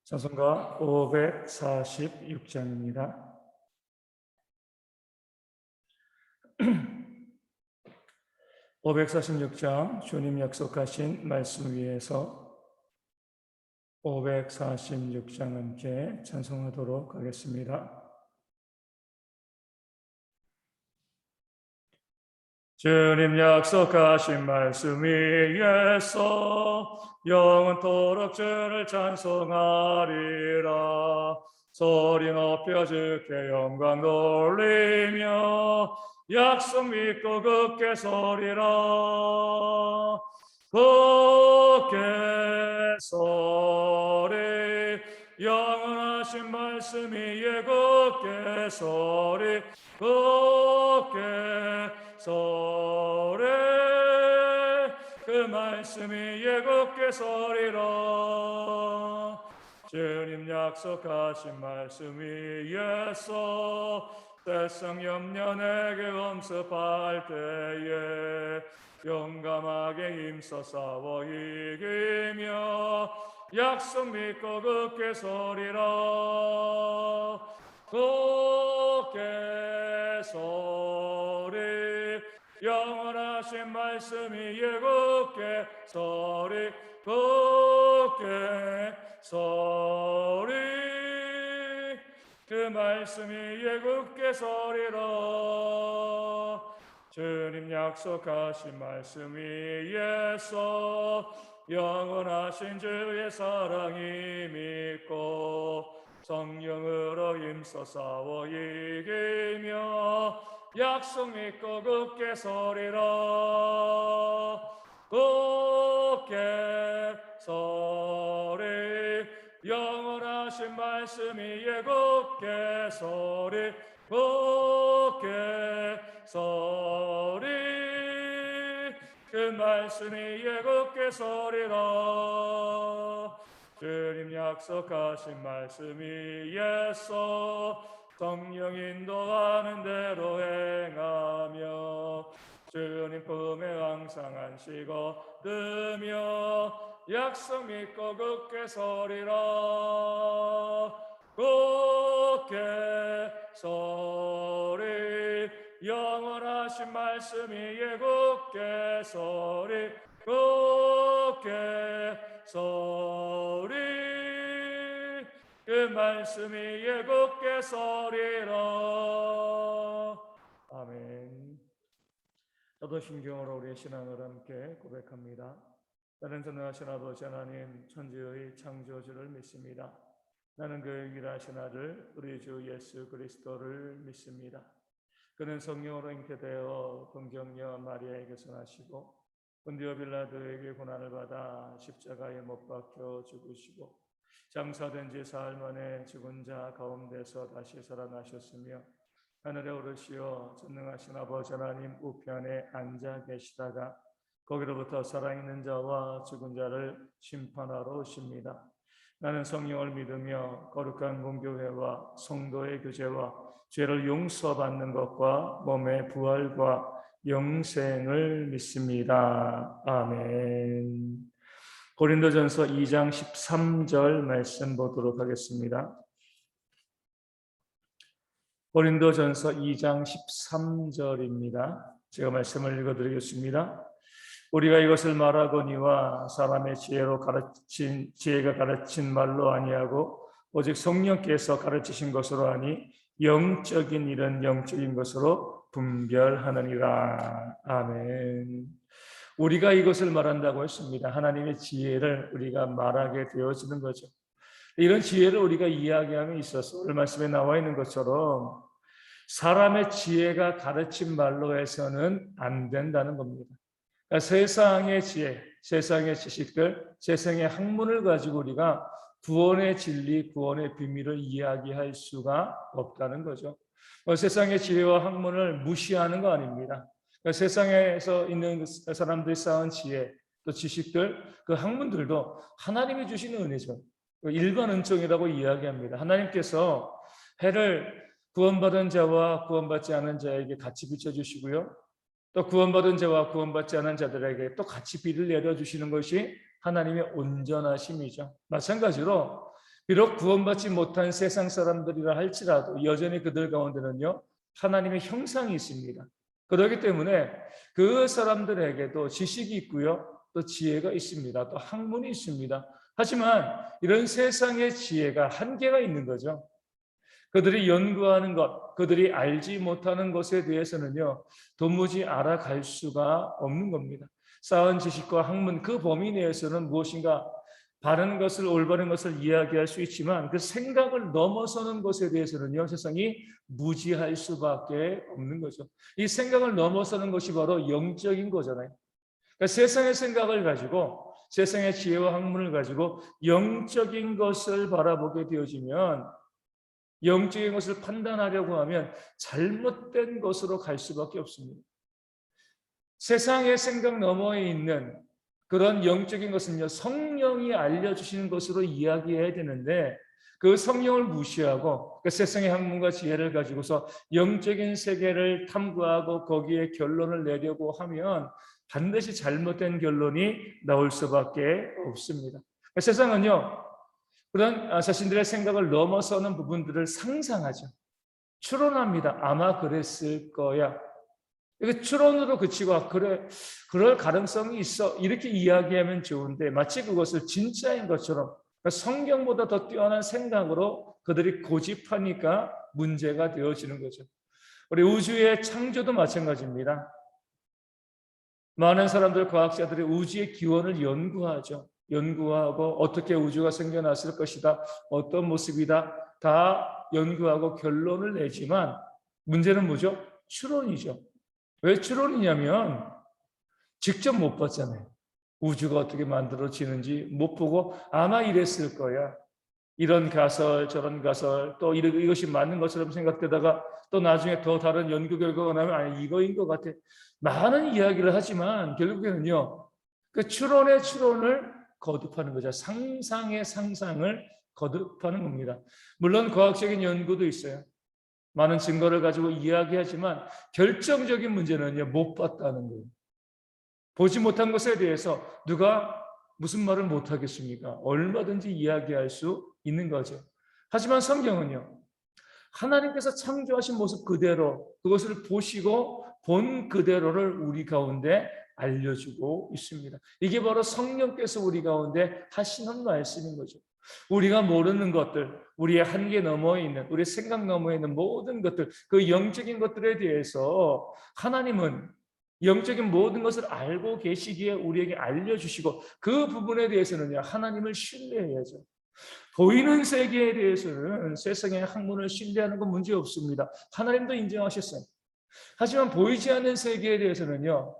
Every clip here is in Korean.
찬송가 546장입니다. 546장 주님 약속하신 말씀 위에서 546장 함께 찬송하도록 하겠습니다. 주님 약속하신 말씀 위에서 영원토록 주를 찬송하리라. 소리 높여 주께 영광 돌리며 약속 믿고 굳게 서리라. 굳게 서리 영원하신 말씀 위에 굳게 서리 굳게 서리 그 말씀 위에 굳게 서리라. 주님 약속하신 말씀 위에서 세상 염려 내게 엄습할 때에 용감하게 힘써 싸워 이기며 약속 믿고 굳게 서리라. 굳게 서리 영원하신 말씀 위에 굳게 서리 굳게 서리 그 말씀 위에 굳게 서리라. 주님 약속하신 말씀 위에서 영원하신 주의 사랑이 믿고 성령으로 힘써 싸워 이기며 약속 믿고 굳게 서리라. 굳게 서리 영원하신 말씀 위에 굳게 서리 굳게 서리 그 말씀 위에 굳게 서리라. 주님 약속하신 말씀 위에서 성령 인도하는 대로 행하며 주님 품에 항상 안식어 드며 약속 믿고 굳게 서리라. 굳게 서리 영원하신 말씀 위에 굳게 서리 굳게 서리 그 말씀 위에 굳게 서리라. 아멘. 사도신경으로 우리의 신앙을 함께 고백합니다. 나는 전능하신 아버지 하나님 천지의 창조주를 믿습니다. 나는 그의 유일하신 아들 우리 주 예수 그리스도를 믿습니다. 그는 성령으로 잉태되어 동정녀 마리아에게서 나시고 본디오 빌라도에게 고난을 받아 십자가에 못 박혀 죽으시고 장사된 지 사흘 만에 죽은 자 가운데서 다시 살아나셨으며 하늘에 오르시어 전능하신 아버지 하나님 우편에 앉아 계시다가 거기로부터 살아있는 자와 죽은 자를 심판하러 오십니다. 나는 성령을 믿으며 거룩한 공교회와 성도의 교제와 죄를 용서받는 것과 몸의 부활과 영생을 믿습니다. 아멘. 고린도전서 2장 13절 말씀 보도록 하겠습니다. 고린도전서 2장 13절입니다. 제가 말씀을 읽어드리겠습니다. 우리가 이것을 말하거니와 사람의 지혜가 가르친 말로 아니하고 오직 성령께서 가르치신 것으로 하니 영적인 일은 영적인 것으로 분별하느니라. 아멘. 우리가 이것을 말한다고 했습니다. 하나님의 지혜를 우리가 말하게 되어지는 거죠. 이런 지혜를 우리가 이야기함에 있어서 오늘 말씀에 나와 있는 것처럼 사람의 지혜가 가르친 말로 해서는 안 된다는 겁니다. 그러니까 세상의 지혜, 세상의 지식들, 세상의 학문을 가지고 우리가 구원의 진리, 구원의 비밀을 이야기할 수가 없다는 거죠. 세상의 지혜와 학문을 무시하는 거 아닙니다. 그러니까 세상에서 있는 사람들이 쌓은 지혜, 또 지식들, 그 학문들도 하나님이 주시는 은혜죠. 일반 은총이라고 이야기합니다. 하나님께서 해를 구원받은 자와 구원받지 않은 자에게 같이 비춰주시고요. 또 구원받은 자와 구원받지 않은 자들에게 또 같이 비를 내려주시는 것이 하나님의 온전하심이죠. 마찬가지로 비록 구원받지 못한 세상 사람들이라 할지라도 여전히 그들 가운데는요, 하나님의 형상이 있습니다. 그렇기 때문에 그 사람들에게도 지식이 있고요, 또 지혜가 있습니다. 또 학문이 있습니다. 하지만 이런 세상의 지혜가 한계가 있는 거죠. 그들이 연구하는 것, 그들이 알지 못하는 것에 대해서는요, 도무지 알아갈 수가 없는 겁니다. 쌓은 지식과 학문 그 범위 내에서는 무엇인가 바른 것을, 올바른 것을 이야기할 수 있지만 그 생각을 넘어서는 것에 대해서는요, 세상이 무지할 수밖에 없는 거죠. 이 생각을 넘어서는 것이 바로 영적인 거잖아요. 그러니까 세상의 생각을 가지고, 세상의 지혜와 학문을 가지고 영적인 것을 바라보게 되어지면, 영적인 것을 판단하려고 하면 잘못된 것으로 갈 수밖에 없습니다. 세상의 생각 너머에 있는 그런 영적인 것은요, 성령이 알려주시는 것으로 이야기해야 되는데, 그 성령을 무시하고 그 세상의 학문과 지혜를 가지고서 영적인 세계를 탐구하고 거기에 결론을 내려고 하면 반드시 잘못된 결론이 나올 수밖에 없습니다. 세상은요, 그런 자신들의 생각을 넘어서는 부분들을 상상하죠. 추론합니다. 아마 그랬을 거야. 이게 추론으로 그치고, 그래, 그럴 가능성이 있어, 이렇게 이야기하면 좋은데, 마치 그것을 진짜인 것처럼 성경보다 더 뛰어난 생각으로 그들이 고집하니까 문제가 되어지는 거죠. 우리 우주의 창조도 마찬가지입니다. 많은 사람들, 과학자들이 우주의 기원을 연구하죠. 연구하고 어떻게 우주가 생겨났을 것이다, 어떤 모습이다, 다 연구하고 결론을 내지만 문제는 뭐죠? 추론이죠. 왜 추론이냐면 직접 못 봤잖아요. 우주가 어떻게 만들어지는지 못 보고 아마 이랬을 거야, 이런 가설 저런 가설, 또 이것이 맞는 것처럼 생각되다가 또 나중에 더 다른 연구 결과가 나면 아니 이거인 것 같아, 많은 이야기를 하지만 결국에는요, 그 추론의 추론을 거듭하는 거죠. 상상의 상상을 거듭하는 겁니다. 물론 과학적인 연구도 있어요. 많은 증거를 가지고 이야기하지만 결정적인 문제는요, 못 봤다는 거예요. 보지 못한 것에 대해서 누가 무슨 말을 못 하겠습니까? 얼마든지 이야기할 수 있는 거죠. 하지만 성경은요, 하나님께서 창조하신 모습 그대로, 그것을 보시고 본 그대로를 우리 가운데 알려주고 있습니다. 이게 바로 성령께서 우리 가운데 하시는 말씀인 거죠. 우리가 모르는 것들, 우리의 한계 너머에 있는, 우리 생각 너머에 있는 모든 것들, 그 영적인 것들에 대해서 하나님은 영적인 모든 것을 알고 계시기에 우리에게 알려주시고, 그 부분에 대해서는요, 하나님을 신뢰해야죠. 보이는 세계에 대해서는 세상의 학문을 신뢰하는 건 문제 없습니다. 하나님도 인정하셨어요. 하지만 보이지 않는 세계에 대해서는요,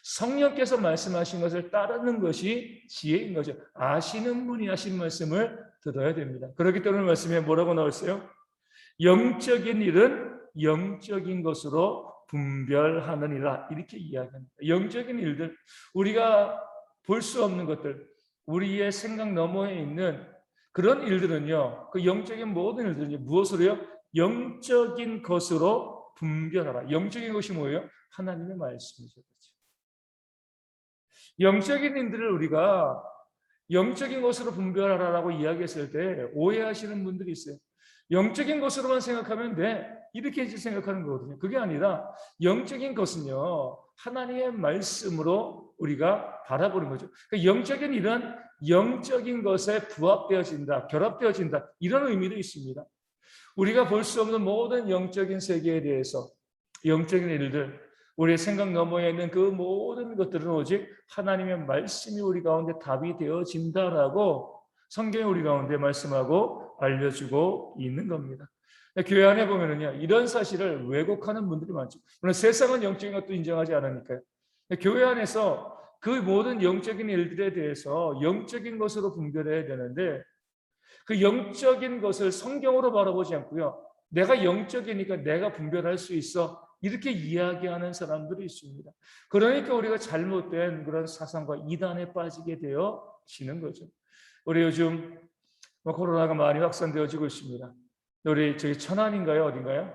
성령께서 말씀하신 것을 따르는 것이 지혜인 거죠. 아시는 분이 하신 말씀을 들어야 됩니다. 그렇기 때문에 말씀에 뭐라고 나왔어요? 영적인 일은 영적인 것으로 분별하느니라, 이렇게 이야기합니다. 영적인 일들, 우리가 볼 수 없는 것들, 우리의 생각 너머에 있는 그런 일들은요, 그 영적인 모든 일들은요, 무엇으로요? 영적인 것으로 분별하라. 영적인 것이 뭐예요? 하나님의 말씀이죠. 영적인 일들을 우리가 영적인 것으로 분별하라라고 이야기했을 때 오해하시는 분들이 있어요. 영적인 것으로만 생각하면 돼, 이렇게 생각하는 거거든요. 그게 아니라 영적인 것은요, 하나님의 말씀으로 우리가 바라보는 거죠. 그러니까 영적인 일은 영적인 것에 부합되어진다, 결합되어진다, 이런 의미도 있습니다. 우리가 볼 수 없는 모든 영적인 세계에 대해서, 영적인 일들, 우리의 생각 너머에 있는 그 모든 것들은 오직 하나님의 말씀이 우리 가운데 답이 되어진다라고 성경이 우리 가운데 말씀하고 알려주고 있는 겁니다. 교회 안에 보면은요, 이런 사실을 왜곡하는 분들이 많죠. 물론 세상은 영적인 것도 인정하지 않으니까요. 교회 안에서 그 모든 영적인 일들에 대해서 영적인 것으로 분별해야 되는데, 그 영적인 것을 성경으로 바라보지 않고요, 내가 영적이니까 내가 분별할 수 있어, 이렇게 이야기하는 사람들이 있습니다. 그러니까 우리가 잘못된 그런 사상과 이단에 빠지게 되어지는 거죠. 우리 요즘 코로나가 많이 확산되어지고 있습니다. 우리 저기 천안인가요, 어딘가요?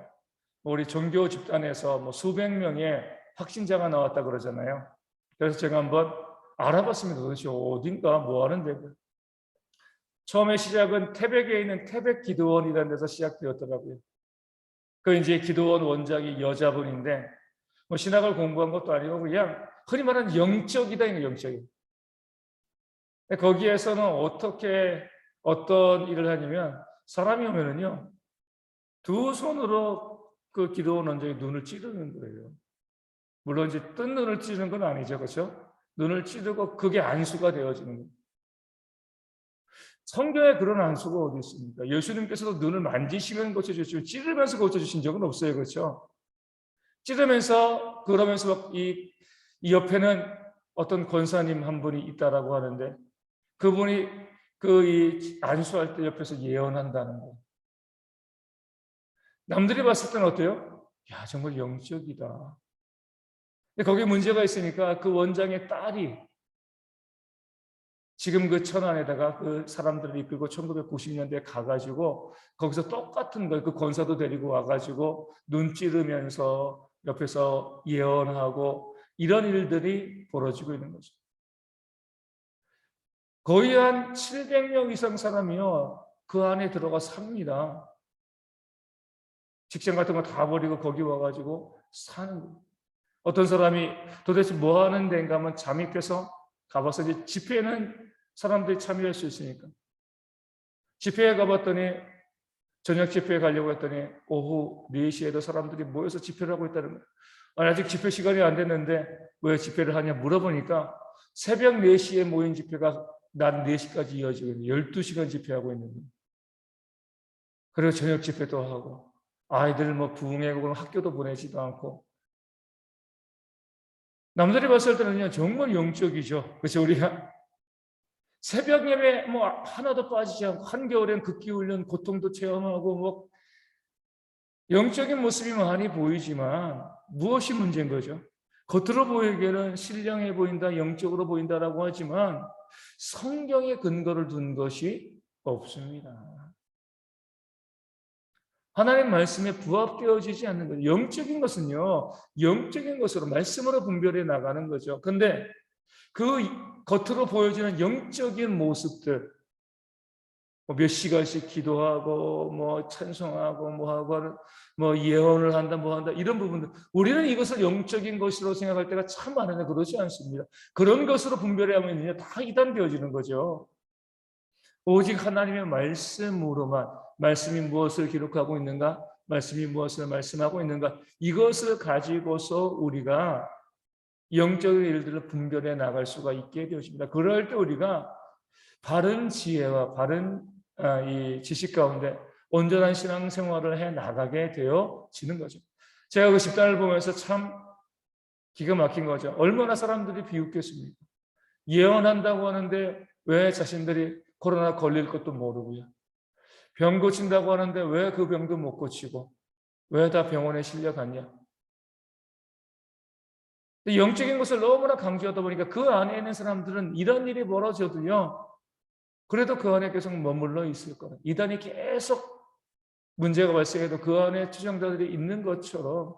우리 종교 집단에서 수백 명의 확진자가 나왔다 그러잖아요. 그래서 제가 한번 알아봤습니다. 도대체 어딘가, 뭐 하는데. 처음에 시작은 태백에 있는 태백 기도원이라는 데서 시작되었더라고요. 그 이제 기도원 원장이 여자분인데 뭐 신학을 공부한 것도 아니고 그냥 흔히 말하는 영적이다, 이거 영적이. 거기에서는 어떻게 어떤 일을 하냐면 사람이 오면은요 두 손으로 그 기도원 원장이 눈을 찌르는 거예요. 물론 이제 뜬 눈을 찌르는 건 아니죠, 그렇죠? 눈을 찌르고 그게 안수가 되어지는 거예요. 성경에 그런 안수가 어디 있습니까? 예수님께서도 눈을 만지시면 고쳐주시고 찌르면서 고쳐주신 적은 없어요, 그렇죠? 찌르면서 그러면서 이 옆에는 어떤 권사님 한 분이 있다라고 하는데 그분이 이 안수할 때 옆에서 예언한다는 거예요. 남들이 봤을 때는 어때요? 야, 정말 영적이다. 근데 거기에 문제가 있으니까 그 원장의 딸이 지금 그 천안에다가 그 사람들을 이끌고 1990년대에 가가지고 거기서 똑같은 걸 그 권사도 데리고 와가지고 눈 찌르면서 옆에서 예언하고 이런 일들이 벌어지고 있는 거죠. 거의 한 700명 이상 사람이요 그 안에 들어가 삽니다. 직장 같은 거 다 버리고 거기 와가지고 사는 거예요. 어떤 사람이 도대체 뭐 하는 데인가 하면 잠입해서 가봐서 이제 집회는 사람들이 참여할 수 있으니까 집회에 가봤더니 저녁 집회에 가려고 했더니 오후 4시에도 사람들이 모여서 집회를 하고 있다는 거예요. 아니, 아직 집회 시간이 안 됐는데 왜 집회를 하냐 물어보니까 새벽 4시에 모인 집회가 낮 4시까지 이어지고 있는 12시간 집회하고 있는 거예요. 그리고 저녁 집회도 하고 아이들 뭐 부흥회고 학교도 보내지도 않고 남들이 봤을 때는 정말 영적이죠. 그래서 우리가 새벽 예배 뭐 하나도 빠지지 않고 한겨울엔 극기 훈련 고통도 체험하고 뭐 영적인 모습이 많이 보이지만 무엇이 문제인 거죠? 겉으로 보이기에는 신령해 보인다, 영적으로 보인다라고 하지만 성경에 근거를 둔 것이 없습니다. 하나님 말씀에 부합되어지지 않는 거죠. 영적인 것은요, 영적인 것으로 말씀으로 분별해 나가는 거죠. 근데 그 겉으로 보여지는 영적인 모습들, 몇 시간씩 기도하고, 뭐 찬송하고, 뭐 하고, 뭐 예언을 한다, 뭐 한다, 이런 부분들. 우리는 이것을 영적인 것으로 생각할 때가 참 많은데 그렇지 않습니다. 그런 것으로 분별해 하면 다 이단되어지는 거죠. 오직 하나님의 말씀으로만, 말씀이 무엇을 기록하고 있는가? 말씀이 무엇을 말씀하고 있는가? 이것을 가지고서 우리가 영적인 일들을 분별해 나갈 수가 있게 되어집니다. 그럴 때 우리가 바른 지혜와 바른 이 지식 가운데 온전한 신앙생활을 해 나가게 되어지는 거죠. 제가 그 집단을 보면서 참 기가 막힌 거죠. 얼마나 사람들이 비웃겠습니까? 예언한다고 하는데 왜 자신들이 코로나 걸릴 것도 모르고요. 병 고친다고 하는데 왜 그 병도 못 고치고 왜 다 병원에 실려갔냐. 영적인 것을 너무나 강조하다 보니까 그 안에 있는 사람들은 이런 일이 벌어져도요. 그래도 그 안에 계속 머물러 있을 거예요. 이단이 계속 문제가 발생해도 그 안에 투정자들이 있는 것처럼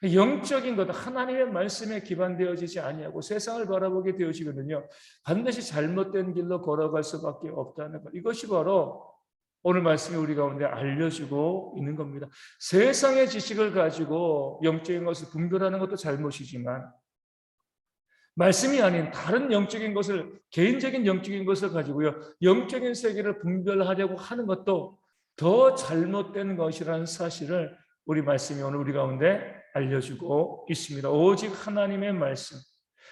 영적인 것, 하나님의 말씀에 기반되어지지 아니하고 세상을 바라보게 되어지거든요. 반드시 잘못된 길로 걸어갈 수밖에 없다는 것. 이것이 바로 오늘 말씀이 우리 가운데 알려주고 있는 겁니다. 세상의 지식을 가지고 영적인 것을 분별하는 것도 잘못이지만 말씀이 아닌 다른 영적인 것을, 개인적인 영적인 것을 가지고요, 영적인 세계를 분별하려고 하는 것도 더 잘못된 것이라는 사실을 우리 말씀이 오늘 우리 가운데 알려주고 있습니다. 오직 하나님의 말씀,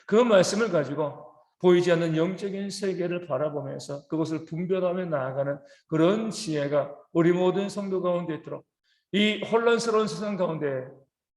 그 말씀을 가지고 보이지 않는 영적인 세계를 바라보면서 그것을 분별하며 나아가는 그런 지혜가 우리 모든 성도 가운데 있도록, 이 혼란스러운 세상 가운데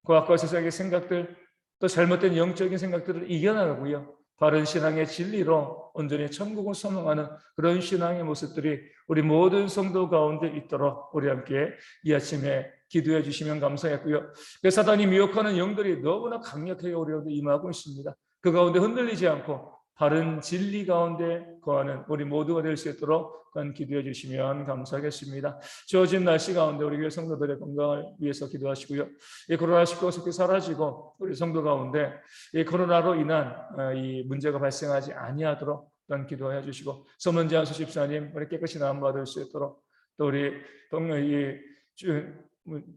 과학과 세상의 생각들, 또 잘못된 영적인 생각들을 이겨나가고요, 바른 신앙의 진리로 온전히 천국을 소망하는 그런 신앙의 모습들이 우리 모든 성도 가운데 있도록 우리 함께 이 아침에 기도해 주시면 감사하겠고요. 사단이 미혹하는 영들이 너무나 강력하게 우리 가운데 임하고 있습니다. 그 가운데 흔들리지 않고 바른 진리 가운데 거하는 우리 모두가 될 수 있도록 기도해 주시면 감사하겠습니다. 주어진 날씨 가운데 우리 교회 성도들의 건강을 위해서 기도하시고요. 이 코로나19가 속히 사라지고 우리 성도 가운데 이 코로나로 인한 이 문제가 발생하지 아니하도록 또한 기도하여 주시고, 서문지 한수 집사님 우리 깨끗이 나음받을 수 있도록, 또 우리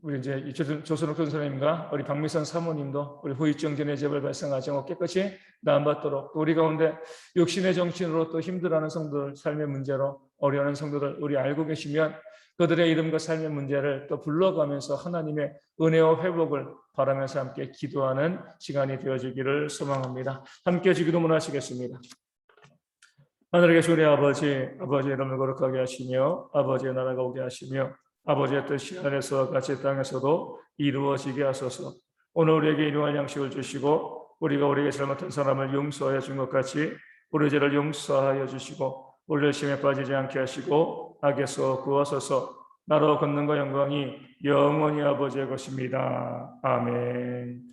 우리 이제 조선욱 선생님과 우리 박미선 사모님도 우리 후유증 견해재발 발생하지 않고 깨끗이 나음받도록, 또 우리 가운데 육신의 정신으로 또 힘들어하는 성도들, 삶의 문제로 어려워하는 성도들 우리 알고 계시면 그들의 이름과 삶의 문제를 또 불러가면서 하나님의 은혜와 회복을 바라면서 함께 기도하는 시간이 되어지기를 소망합니다. 함께 기도문 하시겠습니다. 하늘에 계신 우리 아버지의 이름을 거룩하게 하시며 아버지의 나라가 오게 하시며 아버지의 뜻이 하늘에서와 같이 땅에서도 이루어지게 하소서. 오늘 우리에게 일용할 양식을 주시고 우리가 우리에게 잘못한 사람을 용서하여 준 것 같이 우리 죄를 용서하여 주시고 우리를 시험에 빠지지 않게 하시고 악에서 구하소서. 나로 권능과 영광이 영원히 아버지의 것입니다. 아멘.